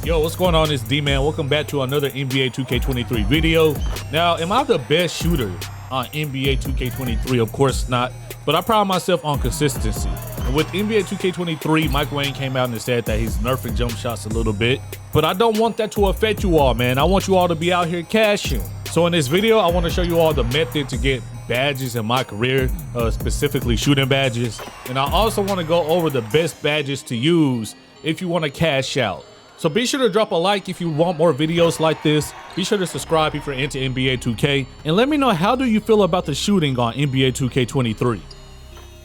Yo, what's going on? It's D-Man. Welcome back to another NBA 2K23 video. Now, am I the best shooter on NBA 2K23? Of course not, but I pride myself on consistency. And with NBA 2K23, Mike Wayne came out and said that he's nerfing jump shots a little bit, but I don't want that to affect you all, man. I want you all to be out here cashing. So in this video, I want to show you all the method to get badges in my career, specifically shooting badges. And I also want to go over the best badges to use if you want to cash out. So be sure to drop a like if you want more videos like this. Be sure to subscribe if you're into NBA 2K. And let me know, how do you feel about the shooting on NBA 2K23?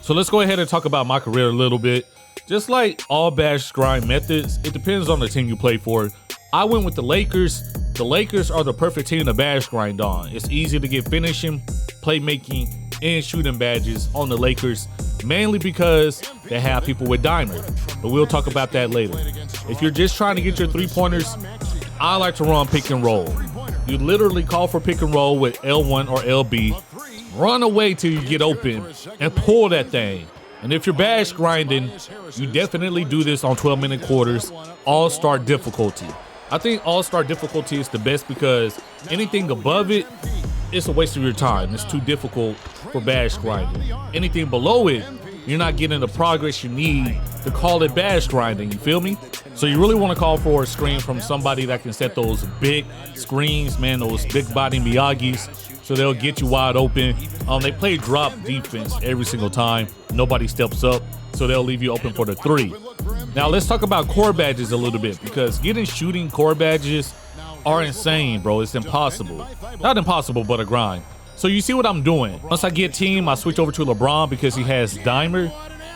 So let's go ahead and talk about my career a little bit. Just like all badge grind methods, it depends on the team you play for. I went with the Lakers. The Lakers are the perfect team to badge grind on. It's easy to get finishing, playmaking, and shooting badges on the Lakers, mainly because they have people with diamond, but we'll talk about that later. If you're just trying to get your three-pointers, I like to run pick and roll. You literally call for pick and roll with L1 or LB, run away till you get open, and pull that thing. And if you're badge grinding, you definitely do this on 12-minute quarters, all-star difficulty. I think all-star difficulty is the best because anything above it, it's a waste of your time. It's too difficult for badge grinding. Anything below it, you're not getting the progress you need to call it badge grinding, you feel me? So you really want to call for a screen from somebody that can set those big screens, man, those big body Miyagis, so they'll get you wide open. They play drop defense every single time. Nobody steps up, so they'll leave you open for the three. Now let's talk about core badges a little bit, because getting shooting core badges are insane, bro. It's impossible. Not impossible, but a grind. So you see what I'm doing. Once I get team, I switch over to LeBron because he has dimer.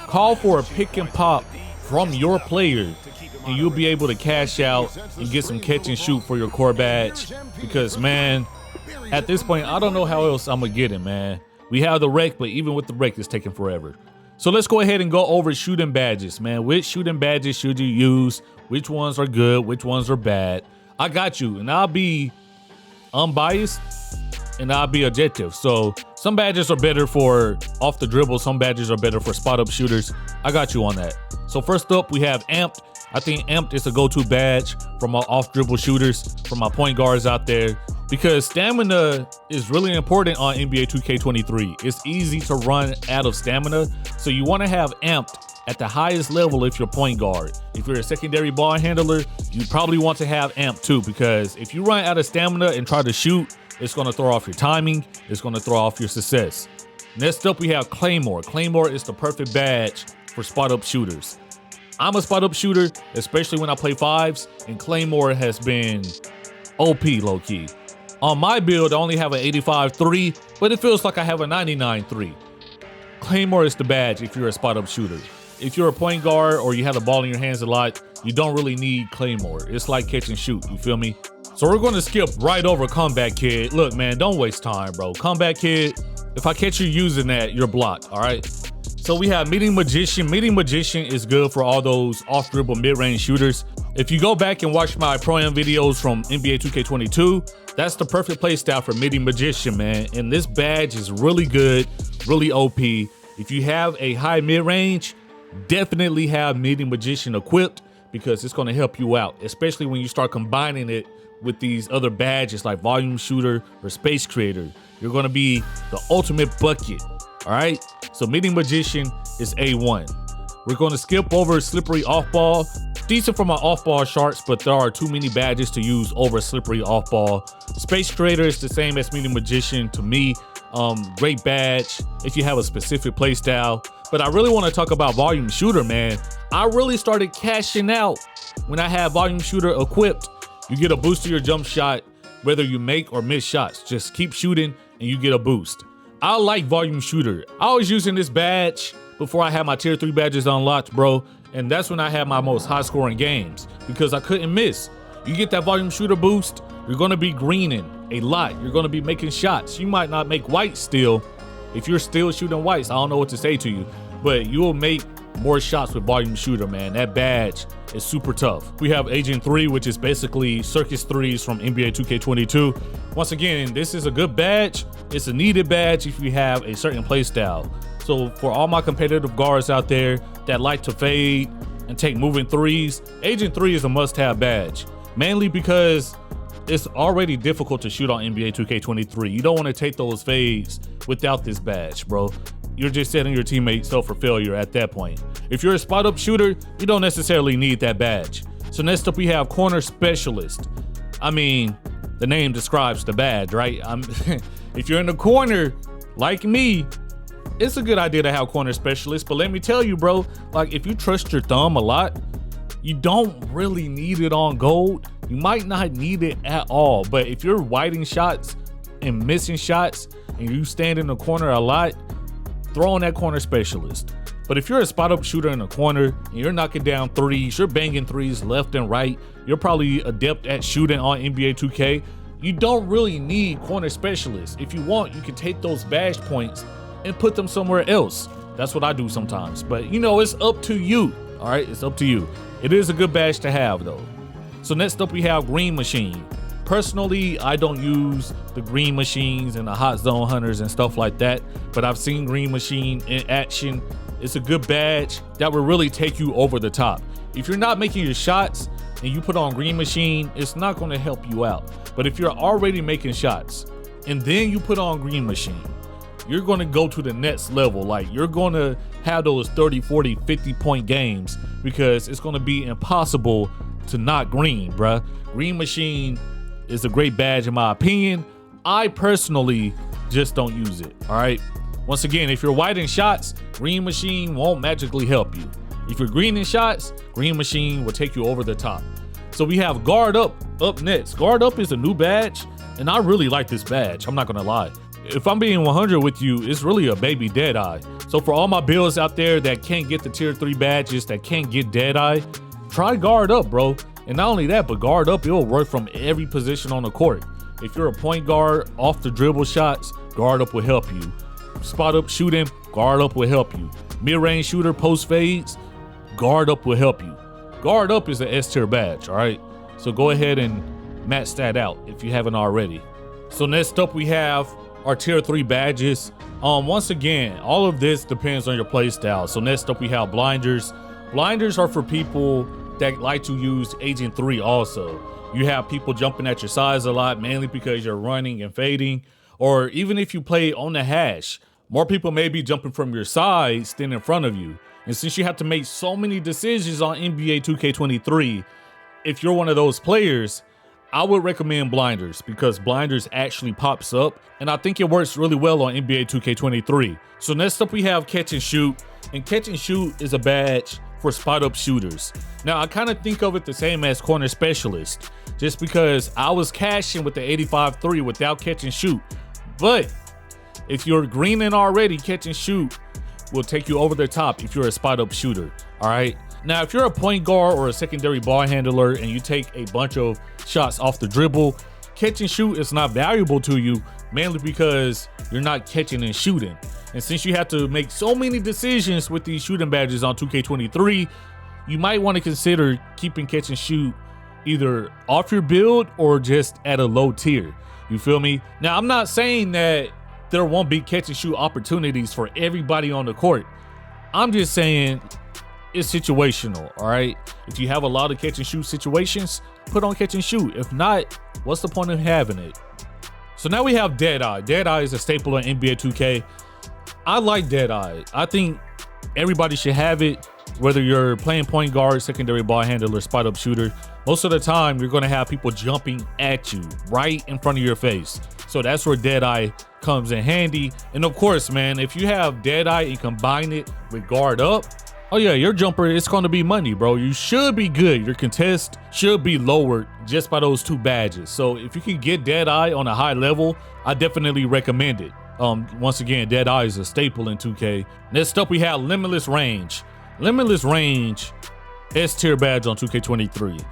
Call for a pick and pop from your player, and you'll be able to cash out and get some catch and shoot for your core badge. Because, man, at this point, I don't know how else I'm gonna get it, man. We have the wreck, but even with the wreck, it's taking forever. So let's go ahead and go over shooting badges, man. Which shooting badges should you use? Which ones are good? Which ones are bad? I got you, and I'll be unbiased and I'll be objective. So some badges are better for off the dribble. Some badges are better for spot up shooters. I got you on that. So first up, we have Amped. I think Amped is a go-to badge for my off dribble shooters, for my point guards out there, because stamina is really important on NBA 2K23. It's easy to run out of stamina. So you want to have Amped at the highest level if you're point guard. If you're a secondary ball handler, you probably want to have Amp too, because if you run out of stamina and try to shoot, it's going to throw off your timing. It's going to throw off your success. Next up, we have Claymore. Claymore is the perfect badge for spot up shooters. I'm a spot up shooter, especially when I play fives, and Claymore has been OP low key. On my build, I only have an 85-3, but it feels like I have a 99-3. Claymore is the badge if you're a spot up shooter. If you're a point guard or you have the ball in your hands a lot, you don't really need Claymore. It's like catch and shoot, you feel me? So we're going to skip right over Comeback Kid. Look, man, don't waste time, bro. Comeback Kid, if I catch you using that, you're blocked, all right? So we have Meeting Magician. Meeting Magician is good for all those off-dribble mid-range shooters. If you go back and watch my Pro-Am videos from NBA 2K22, that's the perfect playstyle for Meeting Magician, man. And this badge is really good, really OP. If you have a high mid-range, definitely have Meeting Magician equipped, because it's going to help you out, especially when you start combining it with these other badges like Volume Shooter or Space Creator. You're going to be the ultimate bucket, all right? So Meeting Magician is A1. We're going to skip over Slippery Off Ball. Decent for my off ball sharks, but there are too many badges to use over Slippery Off Ball. Space Creator is the same as Meeting Magician to me. Great badge if you have a specific play style. But I really want to talk about Volume Shooter, man. I really started cashing out when I had Volume Shooter equipped. You get a boost to your jump shot, whether you make or miss shots. Just keep shooting and you get a boost. I like Volume Shooter. I was using this badge before I had my tier 3 badges unlocked, bro. And that's when I had my most high scoring games, because I couldn't miss. You get that Volume Shooter boost, you're going to be greening a lot. You're going to be making shots. You might not make whites still. If you're still shooting whites, I don't know what to say to you, but you will make more shots with Volume Shooter, man. That badge is super tough. We have Agent 3, which is basically Circus 3s from NBA 2K22. Once again, this is a good badge. It's a needed badge if you have a certain play style. So for all my competitive guards out there that like to fade and take moving threes, Agent 3 is a must-have badge. mainly because it's already difficult to shoot on NBA 2K23. You don't want to take those fades without this badge, bro. You're just setting your teammates up for failure at that point. If you're a spot up shooter, you don't necessarily need that badge. So next up we have corner specialist. I mean, the name describes the badge, right? If you're in the corner like me, it's a good idea to have corner specialist, but let me tell you, bro, like if you trust your thumb a lot, you don't really need it on gold. You might not need it at all, but if you're whiting shots and missing shots and you stand in the corner a lot, throw on that corner specialist. But if you're a spot up shooter in the corner and you're knocking down threes, you're banging threes left and right, you're probably adept at shooting on NBA 2K, you don't really need corner specialists. If you want, you can take those badge points and put them somewhere else. That's what I do sometimes, but you know, it's up to you. All right, it's up to you. It is a good badge to have though. So next up we have green machine. Personally, I don't use the green machines and the hot zone hunters and stuff like that, but I've seen green machine in action. It's a good badge that will really take you over the top. If you're not making your shots and you put on green machine, it's not going to help you out. But if you're already making shots and then you put on green machine, you're going to go to the next level. Like you're going to have those 30, 40, 50 point games because it's going to be impossible to not green, bruh. Green machine is a great badge in my opinion. I personally just don't use it. All right. Once again, if you're white in shots, green machine won't magically help you. If you're green in shots, green machine will take you over the top. So we have guard up next. Guard up is a new badge, and I really like this badge. I'm not gonna lie. If I'm being 100 with you, it's really a baby Deadeye. So for all my builds out there that can't get the tier 3 badges, that can't get Deadeye, try guard up, bro. And not only that, but guard up, it'll work from every position on the court. If you're a point guard, off the dribble shots, guard up will help you. Spot up shooting, guard up will help you. Mid-range shooter, post fades, guard up will help you. Guard up is an S tier badge, all right? So go ahead and match that out if you haven't already. So next up we have our tier 3 badges. Once again, all of this depends on your play style. So next up we have blinders. Blinders are for people that like to use Agent 3 also. You have people jumping at your sides a lot, mainly because you're running and fading, or even if you play on the hash, more people may be jumping from your sides than in front of you. And since you have to make so many decisions on NBA 2K23, if you're one of those players, I would recommend blinders because blinders actually pops up, and I think it works really well on NBA 2K23. So next up we have catch and shoot, and catch and shoot is a badge for spot up shooters. Now I kind of think of it the same as corner specialist, just because I was cashing with the 85-3 without catch and shoot. But if you're greening already, catch and shoot will take you over the top if you're a spot up shooter. All right. Now, if you're a point guard or a secondary ball handler and you take a bunch of shots off the dribble, catch and shoot is not valuable to you, mainly because you're not catching and shooting. And since you have to make so many decisions with these shooting badges on 2K23, you might want to consider keeping catch and shoot either off your build or just at a low tier. You feel me? Now, I'm not saying that there won't be catch and shoot opportunities for everybody on the court. I'm just saying it's situational, all right? If you have a lot of catch and shoot situations, put on catch and shoot. If not, what's the point of having it? So now we have Deadeye. Deadeye is a staple in NBA 2K. I like Deadeye. I think everybody should have it, whether you're playing point guard, secondary ball handler, spot up shooter. Most of the time, you're gonna have people jumping at you right in front of your face. So that's where Deadeye comes in handy. And of course, man, if you have Deadeye and combine it with guard up, oh yeah, your jumper, it's going to be money, bro. You should be good. Your contest should be lowered just by those 2 badges. So if you can get Deadeye on a high level, I definitely recommend it. Once again, Deadeye is a staple in 2K. Next up, we have Limitless Range. Limitless Range, S tier badge on 2K23.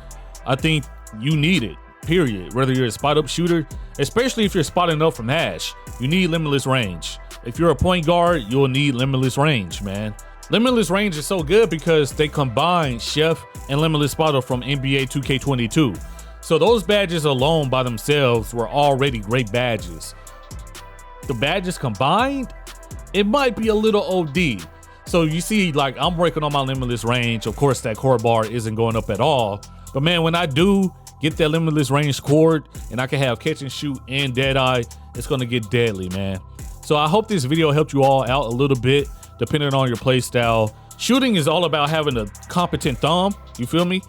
I think you need it, period. Whether you're a spot up shooter, especially if you're spotting up from hash, you need Limitless Range. If you're a point guard, you'll need Limitless Range, man. Limitless Range is so good because they combine Chef and Limitless Spotter from NBA 2K22. So those badges alone by themselves were already great badges. The badges combined, it might be a little OD. So you see, like, I'm working on my Limitless Range. Of course, that core bar isn't going up at all. But man, when I do, get that Limitless Range cord, and I can have catch and shoot and dead eye. It's gonna get deadly, man. So I hope this video helped you all out a little bit, depending on your play style. Shooting is all about having a competent thumb, you feel me?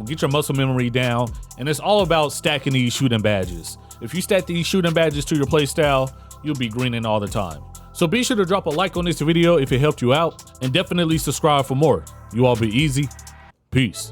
Get your muscle memory down, and it's all about stacking these shooting badges. If you stack these shooting badges to your play style, you'll be greening all the time. So be sure to drop a like on this video if it helped you out, and definitely subscribe for more. You all be easy. Peace.